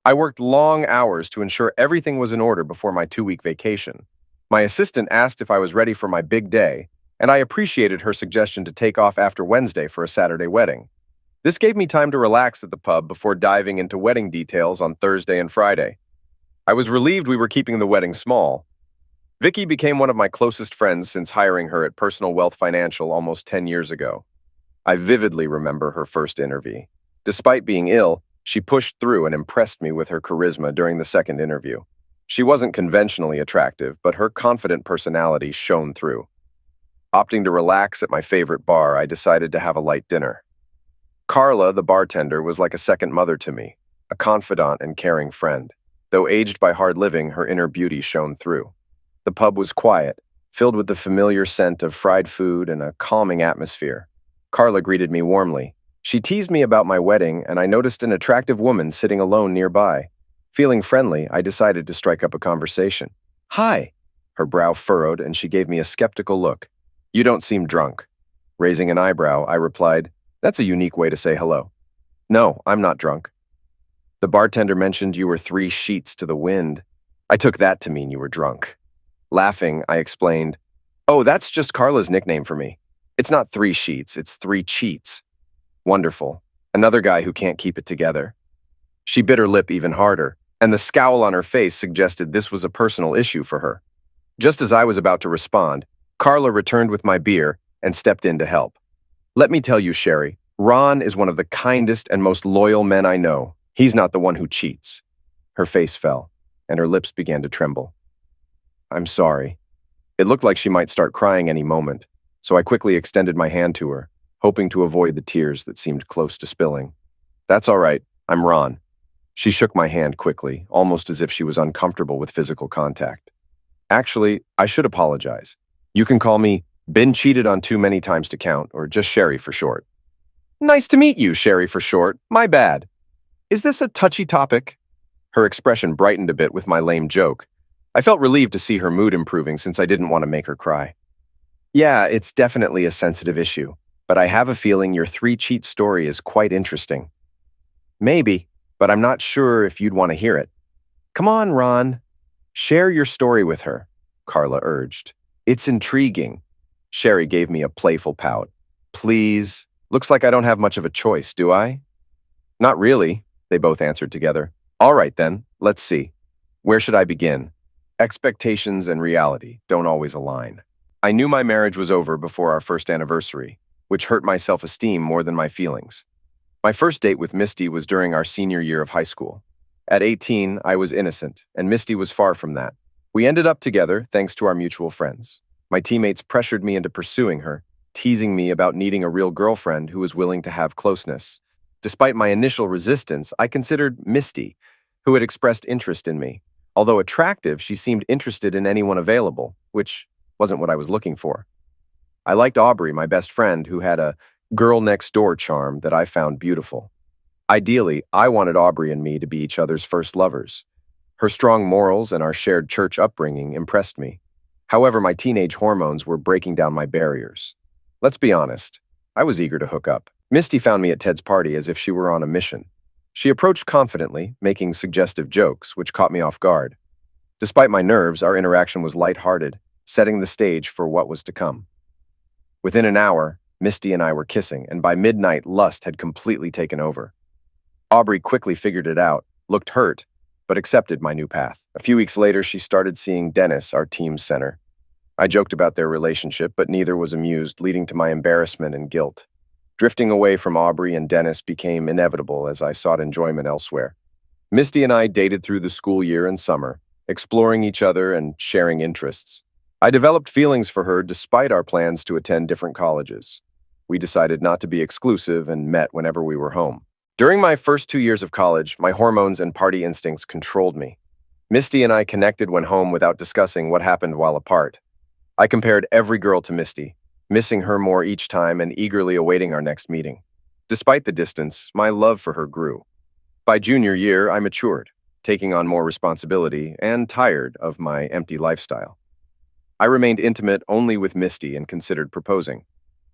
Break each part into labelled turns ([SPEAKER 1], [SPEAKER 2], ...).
[SPEAKER 1] I worked long hours to ensure everything was in order before my 2-week vacation. My assistant asked if I was ready for my big day, and I appreciated her suggestion to take off after Wednesday for a Saturday wedding. This gave me time to relax at the pub before diving into wedding details on Thursday and Friday. I was relieved we were keeping the wedding small. Vicky became one of my closest friends since hiring her at Personal Wealth Financial almost 10 years ago. I vividly remember her first interview. Despite being ill, she pushed through and impressed me with her charisma during the second interview. She wasn't conventionally attractive, but her confident personality shone through. Opting to relax at my favorite bar, I decided to have a light dinner. Carla, the bartender, was like a second mother to me, a confidant and caring friend. Though aged by hard living, her inner beauty shone through. The pub was quiet, filled with the familiar scent of fried food and a calming atmosphere. Carla greeted me warmly. She teased me about my wedding, and I noticed an attractive woman sitting alone nearby. Feeling friendly, I decided to strike up a conversation. "Hi." Her brow furrowed, and she gave me a skeptical look. "You don't seem drunk." Raising an eyebrow, I replied, "That's a unique way to say hello." "No, I'm not drunk." "The bartender mentioned you were 3 sheets to the wind. I took that to mean you were drunk." Laughing, I explained, "Oh, that's just Carla's nickname for me. It's not 3 sheets, it's 3 cheats." Wonderful. Another guy who can't keep it together. She bit her lip even harder, and the scowl on her face suggested this was a personal issue for her. Just as I was about to respond, Carla returned with my beer and stepped in to help. "Let me tell you, Sherry, Ron is one of the kindest and most loyal men I know. He's not the one who cheats." Her face fell, and her lips began to tremble. "I'm sorry." It looked like she might start crying any moment, so I quickly extended my hand to her, hoping to avoid the tears that seemed close to spilling. "That's all right. I'm Ron." She shook my hand quickly, almost as if she was uncomfortable with physical contact. "Actually, I should apologize. You can call me been cheated on too many times to count, or just Sherry for short." "Nice to meet you, Sherry for short. My bad. Is this a touchy topic?" Her expression brightened a bit with my lame joke. I felt relieved to see her mood improving since I didn't want to make her cry. "Yeah, it's definitely a sensitive issue, but I have a feeling your 3-cheat story is quite interesting." "Maybe, but I'm not sure if you'd want to hear it." "Come on, Ron. Share your story with her," Carla urged. "It's intriguing." Sherry gave me a playful pout. "Please. Looks like I don't have much of a choice, do I?" "Not really," they both answered together. "All right then, let's see. Where should I begin?" Expectations and reality don't always align. I knew my marriage was over before our first anniversary, which hurt my self-esteem more than my feelings. My first date with Misty was during our senior year of high school. At 18, I was innocent, and Misty was far from that. We ended up together thanks to our mutual friends. My teammates pressured me into pursuing her, teasing me about needing a real girlfriend who was willing to have closeness. Despite my initial resistance, I considered Misty, who had expressed interest in me. Although attractive, she seemed interested in anyone available, which wasn't what I was looking for. I liked Aubrey, my best friend, who had a girl-next-door charm that I found beautiful. Ideally, I wanted Aubrey and me to be each other's first lovers. Her strong morals and our shared church upbringing impressed me. However, my teenage hormones were breaking down my barriers. Let's be honest, I was eager to hook up. Misty found me at Ted's party as if she were on a mission. She approached confidently, making suggestive jokes, which caught me off guard. Despite my nerves, our interaction was lighthearted, setting the stage for what was to come. Within an hour, Misty and I were kissing, and by midnight, lust had completely taken over. Aubrey quickly figured it out, looked hurt, but accepted my new path. A few weeks later, she started seeing Dennis, our team's center. I joked about their relationship, but neither was amused, leading to my embarrassment and guilt. Drifting away from Aubrey and Dennis became inevitable as I sought enjoyment elsewhere. Misty and I dated through the school year and summer, exploring each other and sharing interests. I developed feelings for her despite our plans to attend different colleges. We decided not to be exclusive and met whenever we were home. During my first 2 years of college, my hormones and party instincts controlled me. Misty and I connected when home without discussing what happened while apart. I compared every girl to Misty, missing her more each time and eagerly awaiting our next meeting. Despite the distance, my love for her grew. By junior year, I matured, taking on more responsibility and tired of my empty lifestyle. I remained intimate only with Misty and considered proposing.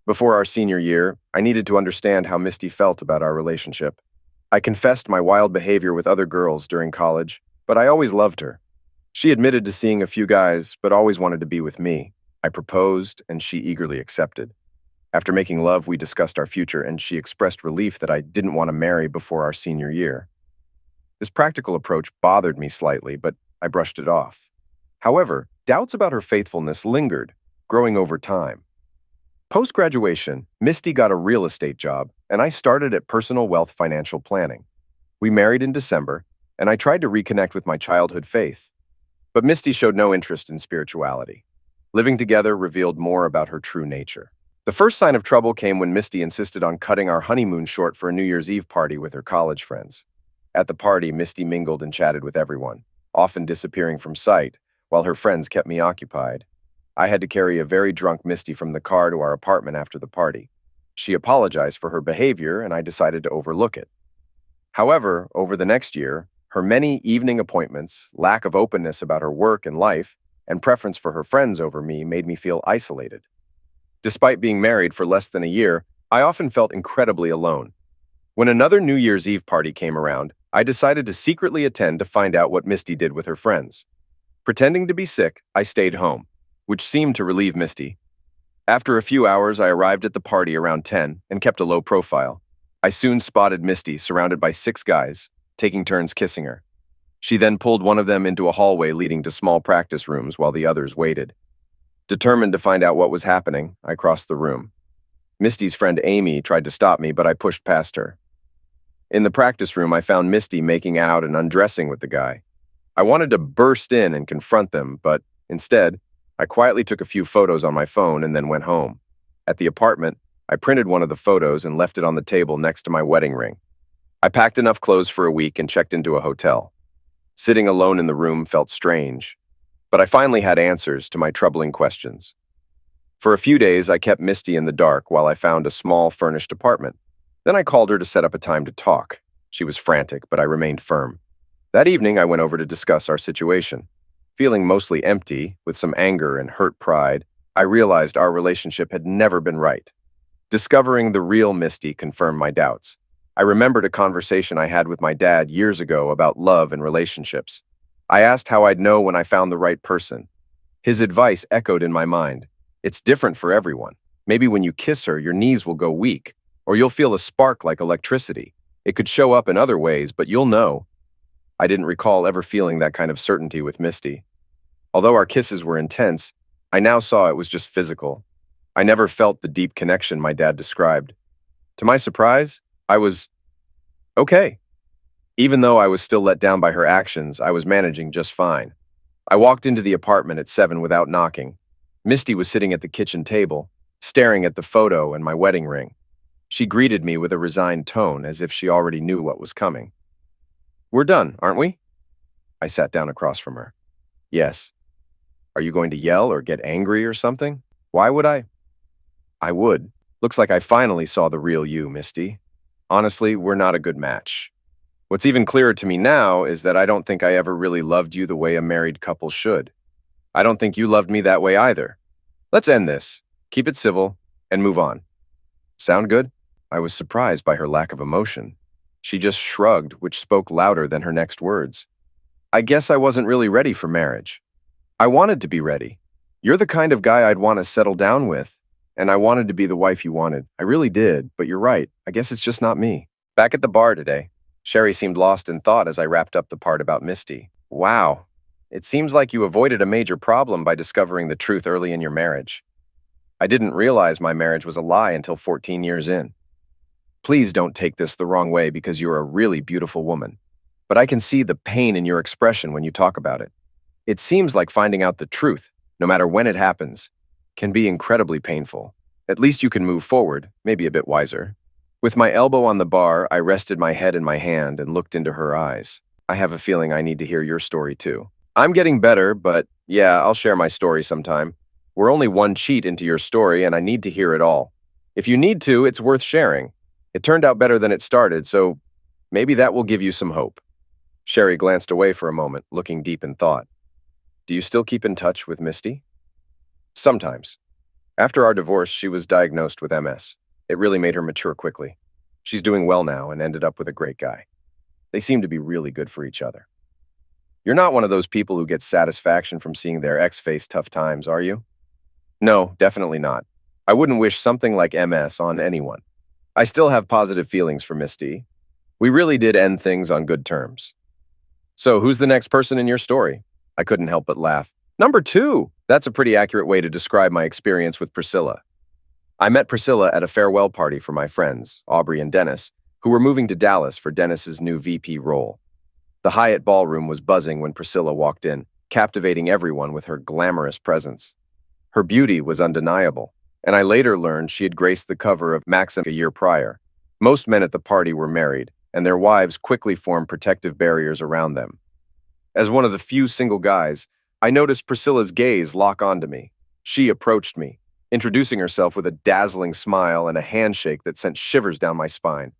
[SPEAKER 1] Before our senior year, I needed to understand how Misty felt about our relationship. I confessed my wild behavior with other girls during college, but I always loved her. She admitted to seeing a few guys, but always wanted to be with me. I proposed, and she eagerly accepted. After making love, we discussed our future, and she expressed relief that I didn't want to marry before our senior year. This practical approach bothered me slightly, but I brushed it off. However, doubts about her faithfulness lingered, growing over time. Post-graduation, Misty got a real estate job, and I started at Personal Wealth Financial Planning. We married in December, and I tried to reconnect with my childhood faith. But Misty showed no interest in spirituality. Living together revealed more about her true nature. The first sign of trouble came when Misty insisted on cutting our honeymoon short for a New Year's Eve party with her college friends. At the party, Misty mingled and chatted with everyone, often disappearing from sight, while her friends kept me occupied. I had to carry a very drunk Misty from the car to our apartment after the party. She apologized for her behavior, and I decided to overlook it. However, over the next year, her many evening appointments, lack of openness about her work and life, and preference for her friends over me made me feel isolated. Despite being married for less than a year, I often felt incredibly alone. When another New Year's Eve party came around, I decided to secretly attend to find out what Misty did with her friends. Pretending to be sick, I stayed home, which seemed to relieve Misty. After a few hours, I arrived at the party around 10 and kept a low profile. I soon spotted Misty surrounded by 6 guys, taking turns kissing her. She then pulled one of them into a hallway leading to small practice rooms while the others waited. Determined to find out what was happening, I crossed the room. Misty's friend Amy tried to stop me, but I pushed past her. In the practice room, I found Misty making out and undressing with the guy. I wanted to burst in and confront them, but instead, I quietly took a few photos on my phone and then went home. At the apartment, I printed one of the photos and left it on the table next to my wedding ring. I packed enough clothes for a week and checked into a hotel. Sitting alone in the room felt strange, but I finally had answers to my troubling questions. For a few days, I kept Misty in the dark while I found a small furnished apartment. Then I called her to set up a time to talk. She was frantic, but I remained firm. That evening, I went over to discuss our situation. Feeling mostly empty, with some anger and hurt pride, I realized our relationship had never been right. Discovering the real Misty confirmed my doubts. I remembered a conversation I had with my dad years ago about love and relationships. I asked how I'd know when I found the right person. His advice echoed in my mind. It's different for everyone. Maybe when you kiss her, your knees will go weak, or you'll feel a spark like electricity. It could show up in other ways, but you'll know. I didn't recall ever feeling that kind of certainty with Misty. Although our kisses were intense, I now saw it was just physical. I never felt the deep connection my dad described. To my surprise, I was okay. Even though I was still let down by her actions, I was managing just fine. I walked into the apartment at 7 without knocking. Misty was sitting at the kitchen table, staring at the photo and my wedding ring. She greeted me with a resigned tone, as if she already knew what was coming. "We're done, aren't we?" I sat down across from her. "Yes." "Are you going to yell or get angry or something?" "Why would I?" "I would. Looks like I finally saw the real you, Misty. Honestly, we're not a good match. What's even clearer to me now is that I don't think I ever really loved you the way a married couple should. I don't think you loved me that way either. Let's end this, keep it civil, and move on. Sound good?" I was surprised by her lack of emotion. She just shrugged, which spoke louder than her next words. "I guess I wasn't really ready for marriage. I wanted to be ready. You're the kind of guy I'd want to settle down with, and I wanted to be the wife you wanted. I really did, but you're right. I guess it's just not me." Back at the bar today, Sherry seemed lost in thought as I wrapped up the part about Misty. "Wow. It seems like you avoided a major problem by discovering the truth early in your marriage. I didn't realize my marriage was a lie until 14 years in. Please don't take this the wrong way because you're a really beautiful woman, but I can see the pain in your expression when you talk about it. It seems like finding out the truth, no matter when it happens, can be incredibly painful. At least you can move forward, maybe a bit wiser." With my elbow on the bar, I rested my head in my hand and looked into her eyes. "I have a feeling I need to hear your story too." "I'm getting better, but yeah, I'll share my story sometime. We're only one cheat into your story, and I need to hear it all. If you need to, it's worth sharing. It turned out better than it started, so maybe that will give you some hope." Sherry glanced away for a moment, looking deep in thought. "Do you still keep in touch with Misty?" "Sometimes. After our divorce, she was diagnosed with MS. It really made her mature quickly. She's doing well now and ended up with a great guy. They seem to be really good for each other. You're not one of those people who gets satisfaction from seeing their ex face tough times, are you? No, definitely not. I wouldn't wish something like MS on anyone. I still have positive feelings for Misty. We really did end things on good terms. So, who's the next person in your story? I couldn't help but laugh. Number two! That's a pretty accurate way to describe my experience with Priscilla. I met Priscilla at a farewell party for my friends, Aubrey and Dennis, who were moving to Dallas for Dennis's new VP role. The Hyatt ballroom was buzzing when Priscilla walked in, captivating everyone with her glamorous presence. Her beauty was undeniable, and I later learned she had graced the cover of Maxim a year prior. Most men at the party were married, and their wives quickly formed protective barriers around them. As one of the few single guys, I noticed Priscilla's gaze lock onto me. She approached me, introducing herself with a dazzling smile and a handshake that sent shivers down my spine.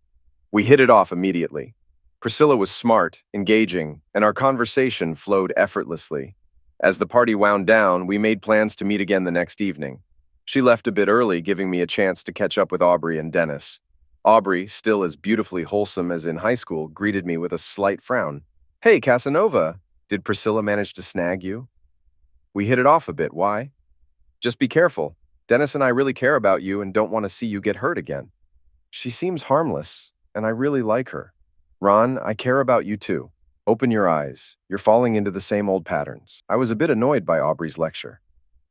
[SPEAKER 1] We hit it off immediately. Priscilla was smart, engaging, and our conversation flowed effortlessly. As the party wound down, we made plans to meet again the next evening. She left a bit early, giving me a chance to catch up with Aubrey and Dennis. Aubrey, still as beautifully wholesome as in high school, greeted me with a slight frown. "Hey, Casanova, did Priscilla manage to snag you?" We hit it off a bit. Why? Just be careful. Dennis and I really care about you and don't want to see you get hurt again. She seems harmless, and I really like her. Ron, I care about you too. Open your eyes. You're falling into the same old patterns. I was a bit annoyed by Aubrey's lecture.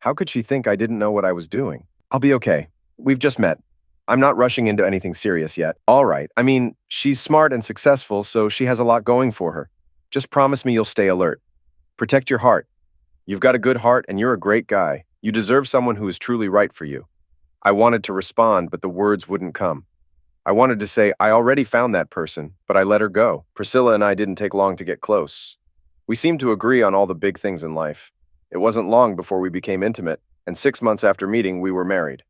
[SPEAKER 1] How could she think I didn't know what I was doing? I'll be okay. We've just met. I'm not rushing into anything serious yet. All right. I mean, she's smart and successful, so she has a lot going for her. Just promise me you'll stay alert. Protect your heart. You've got a good heart and you're a great guy. You deserve someone who is truly right for you. I wanted to respond, but the words wouldn't come. I wanted to say, I already found that person, but I let her go. Priscilla and I didn't take long to get close. We seemed to agree on all the big things in life. It wasn't long before we became intimate, and 6 months after meeting, we were married.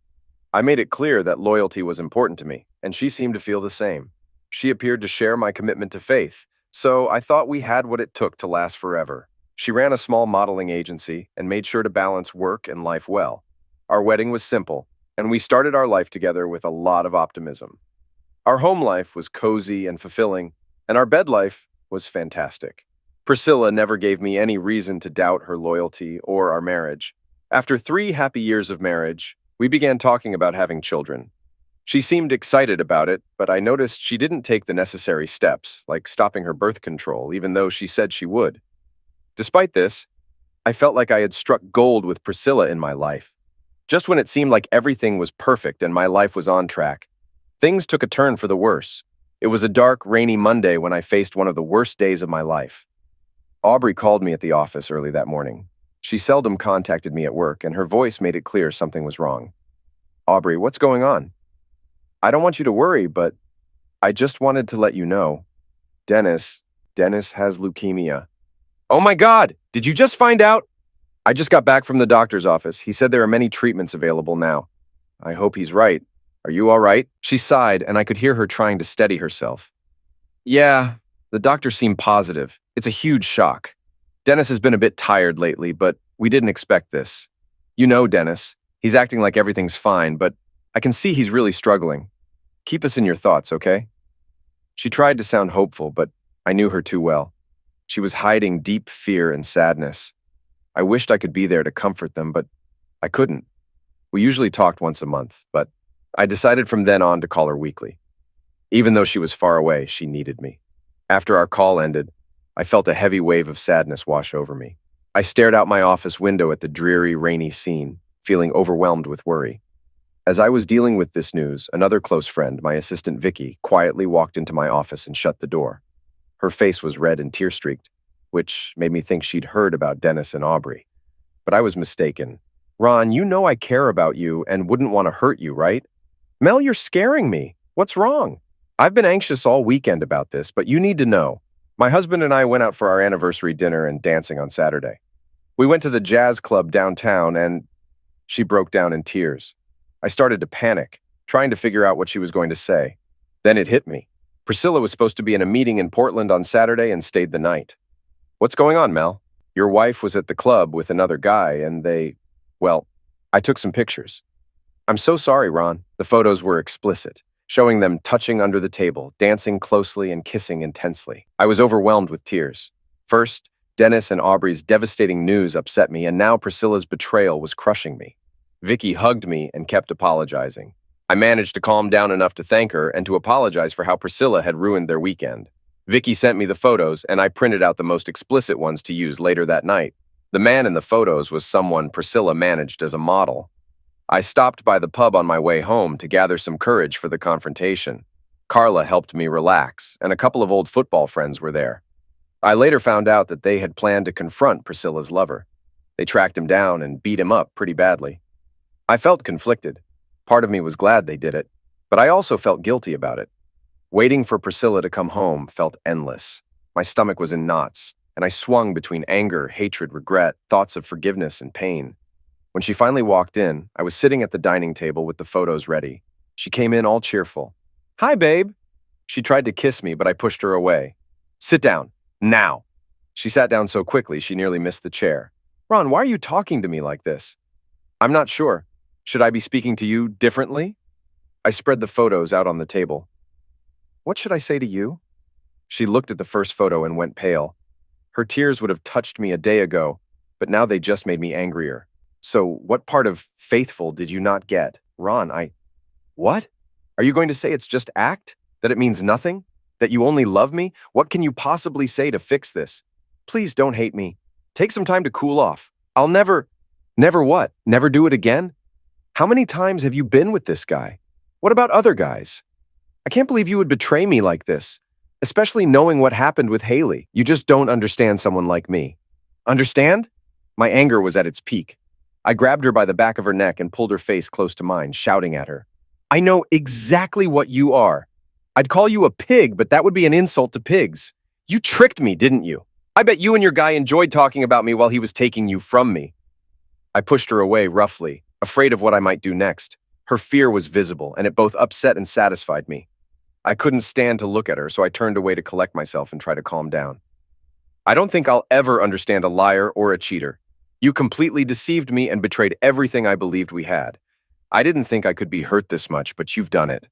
[SPEAKER 1] I made it clear that loyalty was important to me, and she seemed to feel the same. She appeared to share my commitment to faith, so I thought we had what it took to last forever. She ran a small modeling agency and made sure to balance work and life well. Our wedding was simple, and we started our life together with a lot of optimism. Our home life was cozy and fulfilling, and our bed life was fantastic. Priscilla never gave me any reason to doubt her loyalty or our marriage. After 3 happy years of marriage, we began talking about having children. She seemed excited about it, but I noticed she didn't take the necessary steps, like stopping her birth control, even though she said she would. Despite this, I felt like I had struck gold with Priscilla in my life. Just when it seemed like everything was perfect and my life was on track, things took a turn for the worse. It was a dark, rainy Monday when I faced one of the worst days of my life. Aubrey called me at the office early that morning. She seldom contacted me at work, and her voice made it clear something was wrong. Aubrey, what's going on? I don't want you to worry, but I just wanted to let you know. Dennis has leukemia. Oh my God! Did you just find out? I just got back from the doctor's office. He said there are many treatments available now. I hope he's right. Are you all right? She sighed, and I could hear her trying to steady herself. Yeah, the doctor seemed positive. It's a huge shock. Dennis has been a bit tired lately, but we didn't expect this. You know Dennis. He's acting like everything's fine, but I can see he's really struggling. Keep us in your thoughts, okay? She tried to sound hopeful, but I knew her too well. She was hiding deep fear and sadness. I wished I could be there to comfort them, but I couldn't. We usually talked once a month, but I decided from then on to call her weekly. Even though she was far away, she needed me. After our call ended, I felt a heavy wave of sadness wash over me. I stared out my office window at the dreary, rainy scene, feeling overwhelmed with worry. As I was dealing with this news, another close friend, my assistant Vicky, quietly walked into my office and shut the door. Her face was red and tear-streaked, which made me think she'd heard about Dennis and Aubrey. But I was mistaken. Ron, you know I care about you and wouldn't want to hurt you, right? Mel, you're scaring me. What's wrong? I've been anxious all weekend about this, but you need to know. My husband and I went out for our anniversary dinner and dancing on Saturday. We went to the jazz club downtown and she broke down in tears. I started to panic, trying to figure out what she was going to say. Then it hit me. Priscilla was supposed to be in a meeting in Portland on Saturday and stayed the night. What's going on, Mel? Your wife was at the club with another guy and well, I took some pictures. I'm so sorry, Ron. The photos were explicit. showing them touching under the table, dancing closely and kissing intensely. I was overwhelmed with tears. First, Dennis and Aubrey's devastating news upset me, and now Priscilla's betrayal was crushing me. Vicky hugged me and kept apologizing. I managed to calm down enough to thank her and to apologize for how Priscilla had ruined their weekend. Vicky sent me the photos, and I printed out the most explicit ones to use later that night. The man in the photos was someone Priscilla managed as a model. I stopped by the pub on my way home to gather some courage for the confrontation. Carla helped me relax, and a couple of old football friends were there. I later found out that they had planned to confront Priscilla's lover. They tracked him down and beat him up pretty badly. I felt conflicted. Part of me was glad they did it, but I also felt guilty about it. Waiting for Priscilla to come home felt endless. My stomach was in knots, and I swung between anger, hatred, regret, thoughts of forgiveness, and pain. When she finally walked in, I was sitting at the dining table with the photos ready. She came in all cheerful. "Hi, babe." She tried to kiss me, but I pushed her away. "Sit down, now." She sat down so quickly she nearly missed the chair. "Ron, why are you talking to me like this?" "I'm not sure. Should I be speaking to you differently?" I spread the photos out on the table. "What should I say to you?" She looked at the first photo and went pale. Her tears would have touched me a day ago, but now they just made me angrier. "So, what part of faithful did you not get?" "Ron, What? Are you going to say it's just act? That it means nothing? That you only love me? What can you possibly say to fix this? Please don't hate me. Take some time to cool off. I'll never..." "Never what? Never do it again? How many times have you been with this guy? What about other guys? I can't believe you would betray me like this, especially knowing what happened with Haley. You just don't understand someone like me." "Understand?" My anger was at its peak. I grabbed her by the back of her neck and pulled her face close to mine, shouting at her. "I know exactly what you are. I'd call you a pig, but that would be an insult to pigs. You tricked me, didn't you? I bet you and your guy enjoyed talking about me while he was taking you from me." I pushed her away roughly, afraid of what I might do next. Her fear was visible, and it both upset and satisfied me. I couldn't stand to look at her, so I turned away to collect myself and try to calm down. "I don't think I'll ever understand a liar or a cheater. You completely deceived me and betrayed everything I believed we had. I didn't think I could be hurt this much, but you've done it.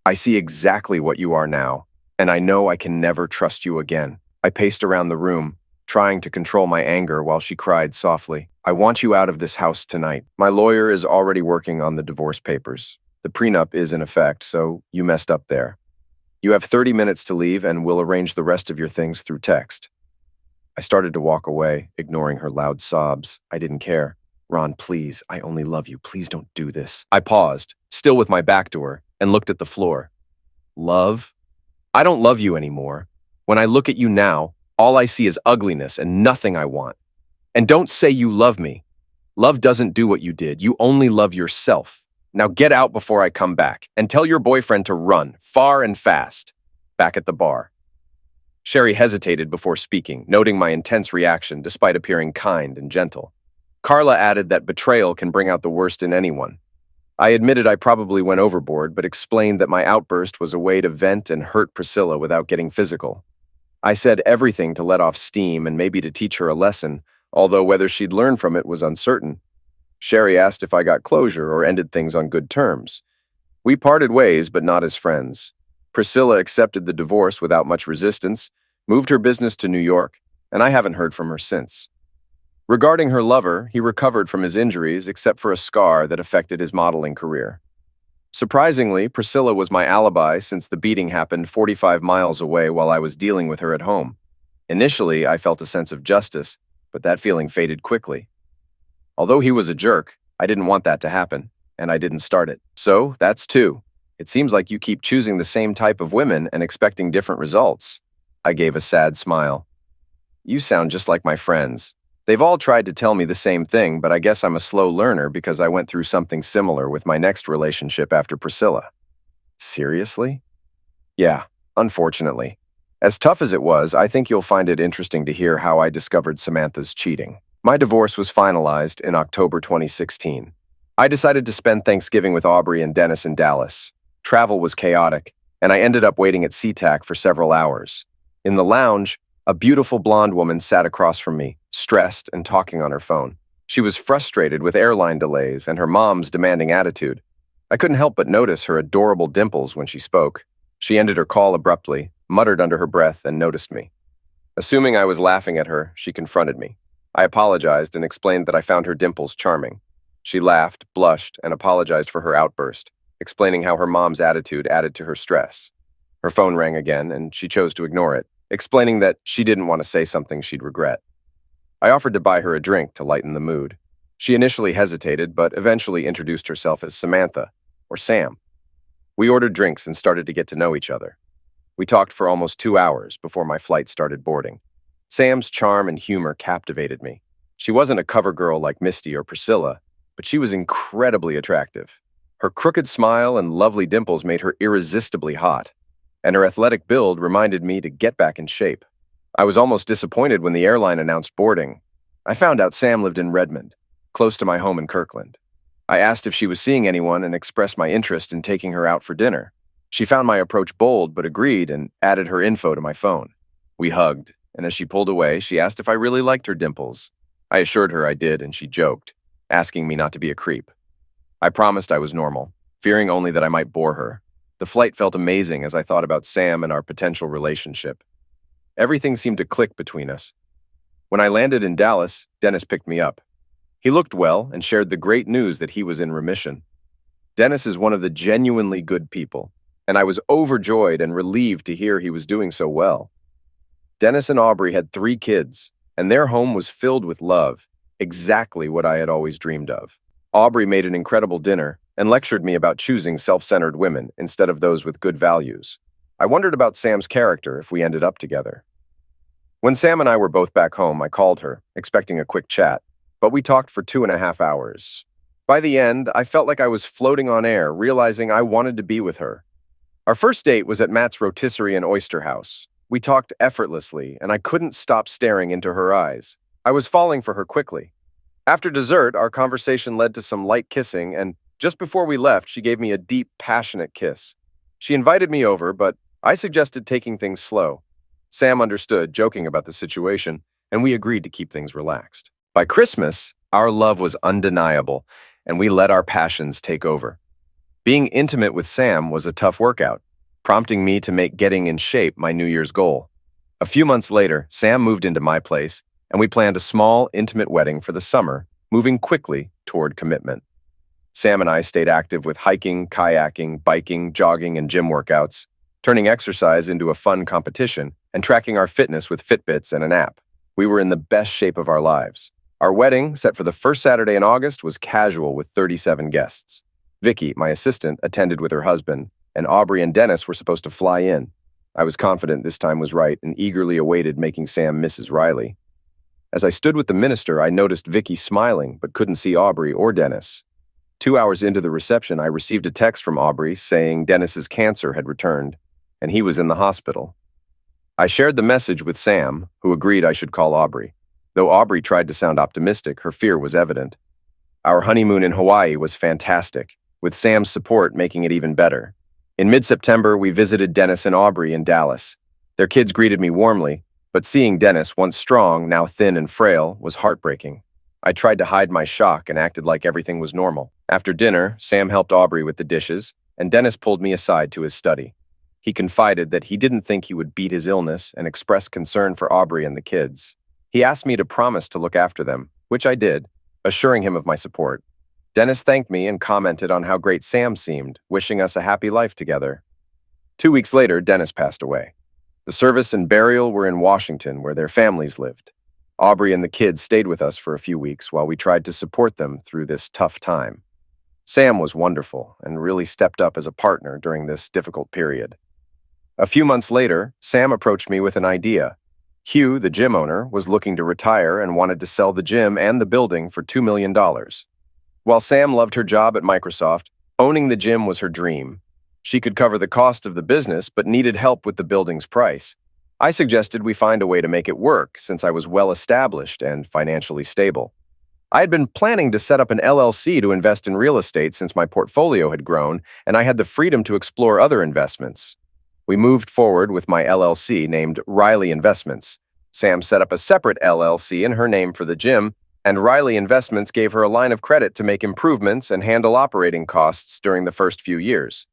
[SPEAKER 1] I see exactly what you are now, and I know I can never trust you again." I paced around the room, trying to control my anger while she cried softly. "I want you out of this house tonight. My lawyer is already working on the divorce papers. The prenup is in effect, so you messed up there. You have 30 minutes to leave, and we'll arrange the rest of your things through text." I started to walk away, ignoring her loud sobs. I didn't care. "Ron, please, I only love you. Please don't do this." I paused, still with my back to her, and looked at the floor. "Love? I don't love you anymore. When I look at you now, all I see is ugliness and nothing I want. And don't say you love me. Love doesn't do what you did. You only love yourself. Now get out before I come back, and tell your boyfriend to run, far and fast." Back at the bar, Sherry hesitated before speaking, noting my intense reaction despite appearing kind and gentle. Carla added that betrayal can bring out the worst in anyone. I admitted I probably went overboard, but explained that my outburst was a way to vent and hurt Priscilla without getting physical. I said everything to let off steam and maybe to teach her a lesson, although whether she'd learn from it was uncertain. Sherry asked if I got closure or ended things on good terms. We parted ways, but not as friends. Priscilla accepted the divorce without much resistance, moved her business to New York, and I haven't heard from her since. Regarding her lover, he recovered from his injuries except for a scar that affected his modeling career. Surprisingly, Priscilla was my alibi since the beating happened 45 miles away while I was dealing with her at home. Initially, I felt a sense of justice, but that feeling faded quickly. Although he was a jerk, I didn't want that to happen, and I didn't start it. So, that's two. It seems like you keep choosing the same type of women and expecting different results. I gave a sad smile. You sound just like my friends. They've all tried to tell me the same thing, but I guess I'm a slow learner because I went through something similar with my next relationship after Priscilla. Seriously? Yeah, unfortunately. As tough as it was, I think you'll find it interesting to hear how I discovered Samantha's cheating. My divorce was finalized in October 2016. I decided to spend Thanksgiving with Aubrey and Dennis in Dallas. Travel was chaotic, and I ended up waiting at SeaTac for several hours. In the lounge, a beautiful blonde woman sat across from me, stressed and talking on her phone. She was frustrated with airline delays and her mom's demanding attitude. I couldn't help but notice her adorable dimples when she spoke. She ended her call abruptly, muttered under her breath, and noticed me. Assuming I was laughing at her, she confronted me. I apologized and explained that I found her dimples charming. She laughed, blushed, and apologized for her outburst, explaining how her mom's attitude added to her stress. Her phone rang again, and she chose to ignore it, explaining that she didn't want to say something she'd regret. I offered to buy her a drink to lighten the mood. She initially hesitated, but eventually introduced herself as Samantha, or Sam. We ordered drinks and started to get to know each other. We talked for almost 2 hours before my flight started boarding. Sam's charm and humor captivated me. She wasn't a cover girl like Misty or Priscilla, but she was incredibly attractive. Her crooked smile and lovely dimples made her irresistibly hot, and her athletic build reminded me to get back in shape. I was almost disappointed when the airline announced boarding. I found out Sam lived in Redmond, close to my home in Kirkland. I asked if she was seeing anyone and expressed my interest in taking her out for dinner. She found my approach bold but agreed and added her info to my phone. We hugged, and as she pulled away, she asked if I really liked her dimples. I assured her I did, and she joked, asking me not to be a creep. I promised I was normal, fearing only that I might bore her. The flight felt amazing as I thought about Sam and our potential relationship. Everything seemed to click between us. When I landed in Dallas, Dennis picked me up. He looked well and shared the great news that he was in remission. Dennis is one of the genuinely good people, and I was overjoyed and relieved to hear he was doing so well. Dennis and Aubrey had 3 kids, and their home was filled with love, exactly what I had always dreamed of. Aubrey made an incredible dinner and lectured me about choosing self-centered women instead of those with good values. I wondered about Sam's character if we ended up together. When Sam and I were both back home, I called her, expecting a quick chat, but we talked for 2.5 hours. By the end, I felt like I was floating on air, realizing I wanted to be with her. Our first date was at Matt's Rotisserie and Oyster House. We talked effortlessly, and I couldn't stop staring into her eyes. I was falling for her quickly. After dessert, our conversation led to some light kissing, and just before we left, she gave me a deep, passionate kiss. She invited me over, but I suggested taking things slow. Sam understood, joking about the situation, and we agreed to keep things relaxed. By Christmas, our love was undeniable, and we let our passions take over. Being intimate with Sam was a tough workout, prompting me to make getting in shape my New Year's goal. A few months later, Sam moved into my place, and we planned a small, intimate wedding for the summer, moving quickly toward commitment. Sam and I stayed active with hiking, kayaking, biking, jogging, and gym workouts, turning exercise into a fun competition and tracking our fitness with Fitbits and an app. We were in the best shape of our lives. Our wedding, set for the first Saturday in August, was casual with 37 guests. Vicky, my assistant, attended with her husband, and Aubrey and Dennis were supposed to fly in. I was confident this time was right and eagerly awaited making Sam Mrs. Riley. As I stood with the minister, I noticed Vicky smiling but couldn't see Aubrey or Dennis. 2 hours into the reception, I received a text from Aubrey saying Dennis's cancer had returned, and he was in the hospital. I shared the message with Sam, who agreed I should call Aubrey. Though Aubrey tried to sound optimistic, her fear was evident. Our honeymoon in Hawaii was fantastic, with Sam's support making it even better. In mid-September, we visited Dennis and Aubrey in Dallas. Their kids greeted me warmly, but seeing Dennis, once strong, now thin and frail, was heartbreaking. I tried to hide my shock and acted like everything was normal. After dinner, Sam helped Aubrey with the dishes, and Dennis pulled me aside to his study. He confided that he didn't think he would beat his illness and expressed concern for Aubrey and the kids. He asked me to promise to look after them, which I did, assuring him of my support. Dennis thanked me and commented on how great Sam seemed, wishing us a happy life together. 2 weeks later, Dennis passed away. The service and burial were in Washington, where their families lived. Aubrey and the kids stayed with us for a few weeks while we tried to support them through this tough time. Sam was wonderful and really stepped up as a partner during this difficult period. A few months later, Sam approached me with an idea. Hugh, the gym owner, was looking to retire and wanted to sell the gym and the building for $2 million. While Sam loved her job at Microsoft, owning the gym was her dream. She could cover the cost of the business but needed help with the building's price. I suggested we find a way to make it work since I was well established and financially stable. I had been planning to set up an LLC to invest in real estate since my portfolio had grown and I had the freedom to explore other investments. We moved forward with my LLC named Riley Investments. Sam set up a separate LLC in her name for the gym, And Riley Investments gave her a line of credit to make improvements and handle operating costs during the first few years.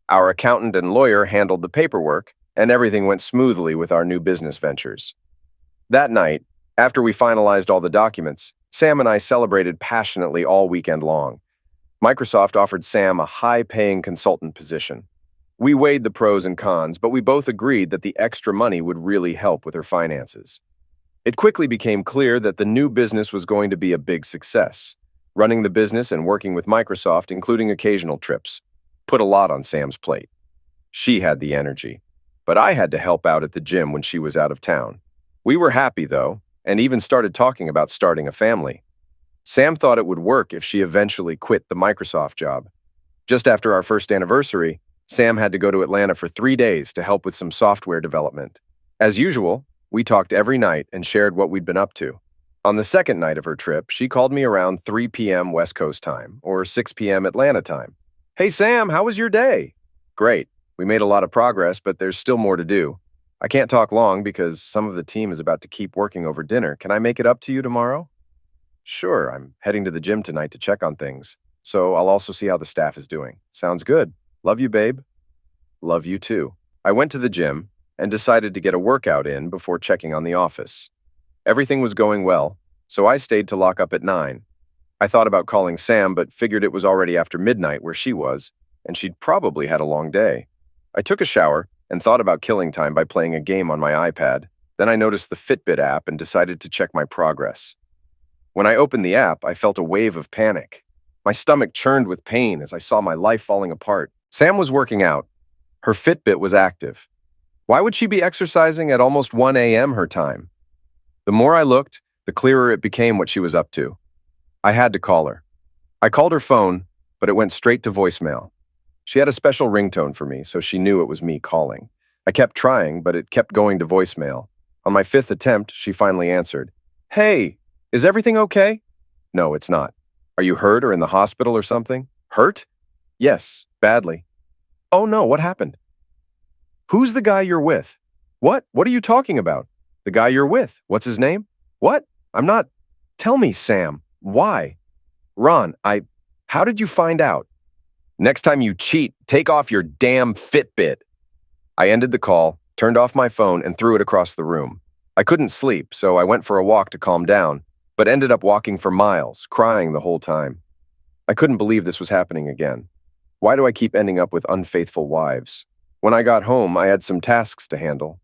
[SPEAKER 1] Our accountant and lawyer handled the paperwork, and everything went smoothly with our new business ventures. That night, after we finalized all the documents, Sam and I celebrated passionately all weekend long. Microsoft offered Sam a high-paying consultant position. We weighed the pros and cons, but we both agreed that the extra money would really help with her finances. It quickly became clear that the new business was going to be a big success. Running the business and working with Microsoft, including occasional trips, put a lot on Sam's plate. She had the energy, but I had to help out at the gym when she was out of town. We were happy, though, and even started talking about starting a family. Sam thought it would work if she eventually quit the Microsoft job. Just after our first anniversary, Sam had to go to Atlanta for 3 days to help with some software development. As usual, we talked every night and shared what we'd been up to. On the second night of her trip, she called me around 3 p.m. West Coast time, or 6 p.m. Atlanta time. "Hey Sam, how was your day?" "Great. We made a lot of progress, but there's still more to do. I can't talk long because some of the team is about to keep working over dinner. Can I make it up to you tomorrow?" "Sure, I'm heading to the gym tonight to check on things, so I'll also see how the staff is doing." "Sounds good. Love you, babe." "Love you too." I went to the gym and decided to get a workout in before checking on the office. Everything was going well, so I stayed to lock up at 9. I thought about calling Sam, but figured it was already after midnight where she was, and she'd probably had a long day. I took a shower and thought about killing time by playing a game on my iPad. Then I noticed the Fitbit app and decided to check my progress. When I opened the app, I felt a wave of panic. My stomach churned with pain as I saw my life falling apart. Sam was working out. Her Fitbit was active. Why would she be exercising at almost 1 a.m. her time? The more I looked, the clearer it became what she was up to. I had to call her. I called her phone, but it went straight to voicemail. She had a special ringtone for me, so she knew it was me calling. I kept trying, but it kept going to voicemail. On my 5th attempt, she finally answered. "Hey, is everything okay?" "No, it's not." "Are you hurt or in the hospital or something?" "Hurt?" "Yes, badly." "Oh no, what happened?" "Who's the guy you're with?" "What? What are you talking about?" "The guy you're with. What's his name?" "What? I'm not." "Tell me, Sam. Why?" "Ron, How did you find out?" "Next time you cheat, take off your damn Fitbit." I ended the call, turned off my phone, and threw it across the room. I couldn't sleep, so I went for a walk to calm down, but ended up walking for miles, crying the whole time. I couldn't believe this was happening again. Why do I keep ending up with unfaithful wives? When I got home, I had some tasks to handle.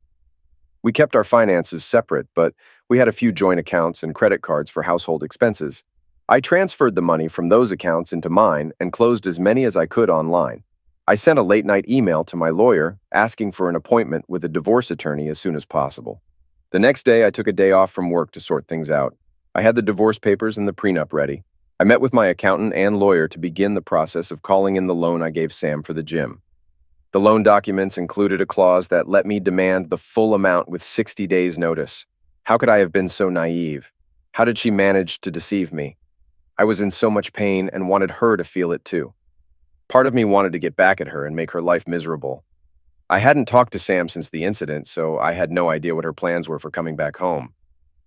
[SPEAKER 1] We kept our finances separate, but we had a few joint accounts and credit cards for household expenses. I transferred the money from those accounts into mine and closed as many as I could online. I sent a late-night email to my lawyer asking for an appointment with a divorce attorney as soon as possible. The next day, I took a day off from work to sort things out. I had the divorce papers and the prenup ready. I met with my accountant and lawyer to begin the process of calling in the loan I gave Sam for the gym. The loan documents included a clause that let me demand the full amount with 60 days' notice. How could I have been so naive? How did she manage to deceive me? I was in so much pain and wanted her to feel it too. Part of me wanted to get back at her and make her life miserable. I hadn't talked to Sam since the incident, so I had no idea what her plans were for coming back home.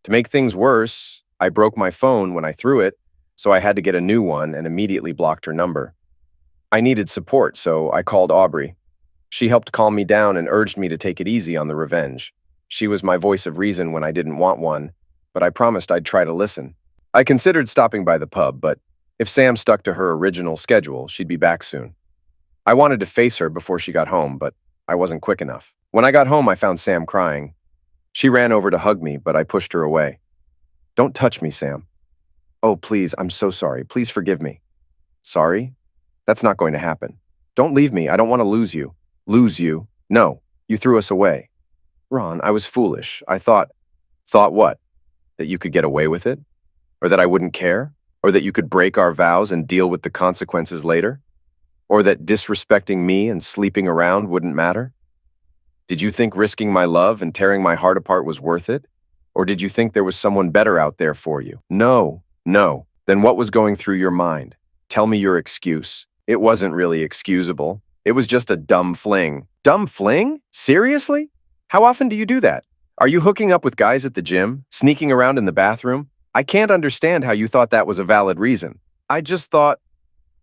[SPEAKER 1] To make things worse, I broke my phone when I threw it, so I had to get a new one and immediately blocked her number. I needed support, so I called Aubrey. She helped calm me down and urged me to take it easy on the revenge. She was my voice of reason when I didn't want one, but I promised I'd try to listen. I considered stopping by the pub, but if Sam stuck to her original schedule, she'd be back soon. I wanted to face her before she got home, but I wasn't quick enough. When I got home, I found Sam crying. She ran over to hug me, but I pushed her away. "Don't touch me, Sam." "Oh, please, I'm so sorry. Please forgive me." "Sorry? That's not going to happen. Don't leave me. I don't want to lose you." "Lose you? No, you threw us away." "Ron, I was foolish. I thought." "Thought what? That you could get away with it? Or that I wouldn't care? Or that you could break our vows and deal with the consequences later? Or that disrespecting me and sleeping around wouldn't matter? Did you think risking my love and tearing my heart apart was worth it? Or did you think there was someone better out there for you?" "No, no." "Then what was going through your mind? Tell me your excuse." "It wasn't really excusable. It was just a dumb fling." "Dumb fling? Seriously? How often do you do that? Are you hooking up with guys at the gym? Sneaking around in the bathroom? I can't understand how you thought that was a valid reason. I just thought,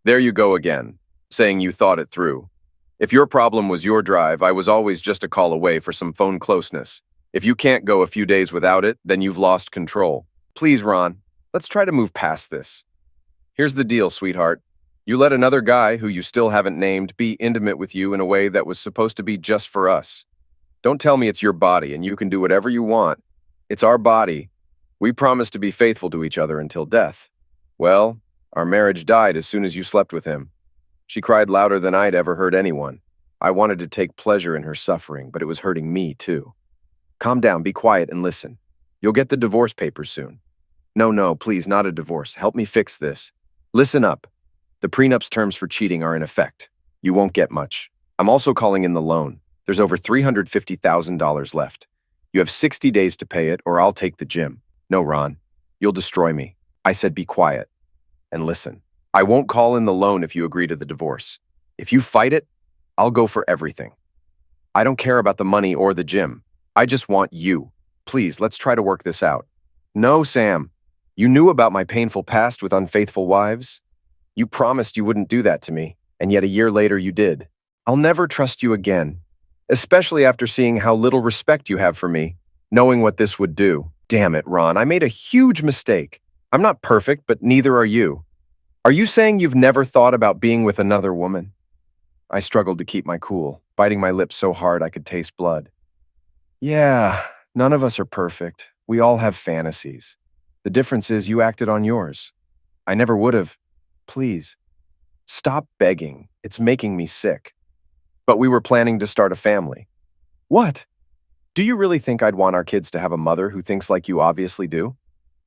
[SPEAKER 1] there you go again, saying you thought it through. If your problem was your drive, I was always just a call away for some phone closeness. If you can't go a few days without it, then you've lost control. Please, Ron, let's try to move past this. Here's the deal, sweetheart. You let another guy, who you still haven't named, be intimate with you in a way that was supposed to be just for us. Don't tell me it's your body and you can do whatever you want. It's our body. We promised to be faithful to each other until death. Well, our marriage died as soon as you slept with him. She cried louder than I'd ever heard anyone. I wanted to take pleasure in her suffering, but it was hurting me too. Calm down, be quiet, and listen. You'll get the divorce papers soon. No, please, not a divorce. Help me fix this. Listen up. The prenup's terms for cheating are in effect. You won't get much. I'm also calling in the loan. There's over $350,000 left. You have 60 days to pay it, or I'll take the gym. No, Ron. You'll destroy me. I said be quiet. And listen. I won't call in the loan if you agree to the divorce. If you fight it, I'll go for everything. I don't care about the money or the gym. I just want you. Please, let's try to work this out. No, Sam. You knew about my painful past with unfaithful wives. You promised you wouldn't do that to me, and yet a year later you did. I'll never trust you again, especially after seeing how little respect you have for me, knowing what this would do. Damn it, Ron, I made a huge mistake. I'm not perfect, but neither are you. Are you saying you've never thought about being with another woman? I struggled to keep my cool, biting my lips so hard I could taste blood. Yeah, none of us are perfect. We all have fantasies. The difference is you acted on yours. I never would have. Please. Stop begging. It's making me sick. But we were planning to start a family. What? Do you really think I'd want our kids to have a mother who thinks like you obviously do?